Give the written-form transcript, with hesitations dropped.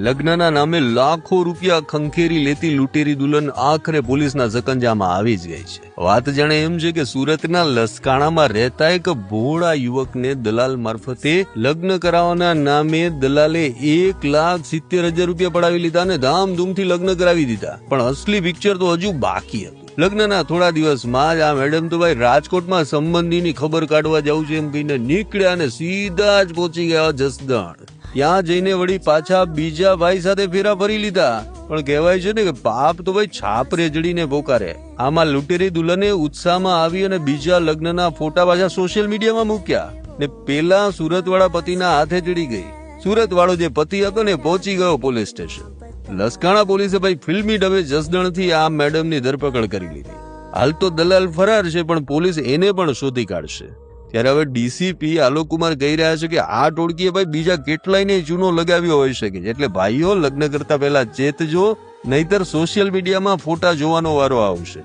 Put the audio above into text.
લગ્નના નામે લાખો રૂપિયા ખંખેરી લેતી લૂંટેરી દુલ્હન આખરે પોલીસના સકંજામાં આવી જ ગઈ છે। વાત જાણે એમ છે કે સુરતના લસકાણામાં રહેતા એક ભોળા યુવકને દલાલ મારફતે લગ્ન કરાવવાના નામે દલાલે 1,70,000 રૂપિયા પડાવી લીધા અને ધામધૂમથી લગ્ન કરાવી દીધા। પણ અસલી પિક્ચર તો હજુ બાકી હતું। લગ્નના થોડા દિવસમાં જ આ મેડમ તો ભાઈ રાજકોટમાં સંબંધીની ખબર કાઢવા જવું છે એમ કહીને નીકળ્યા અને સીધા જ પહોંચી ગયા જસદણ। ત્યાં જઈને વળી પાછા બીજા ભાઈ સાથે ફેરા ફરી લીધા। પણ કહેવાય છે ને કે પાપ તો ભાઈ છાપરે જડીને પોકારે। આમાં લૂંટેરી દુલ્હને ઉત્સાહમાં આવી અને બીજા લગ્નના ફોટા પાછા સોશિયલ મીડિયામાં મૂક્યા ને પેલા સુરતવાળા પતિના હાથે ચડી ગઈ। સુરતવાળો જે પતિ હતો ને પહોંચી ગયો પોલીસ સ્ટેશન। લસકાણા પોલીસે ભાઈ ફિલ્મી ડબે જસદણથી આ મેડમની ધરપકડ કરી લીધી। હાલ તો દલાલ ફરાર છે પણ પોલીસ એને પણ શોધી કાઢશે। ત્યારે હવે ડીસીપી આલોક કુમાર કહી રહ્યા છે કે આ ટોળકીએ ભાઈ બીજા કેટલાયને ચૂનો લગાવ્યો હોઈ શકે, એટલે ભાઈઓ લગ્ન કરતા પહેલા ચેતજો, નહીતર સોશિયલ મીડિયામાં ફોટા જોવાનો વારો આવશે।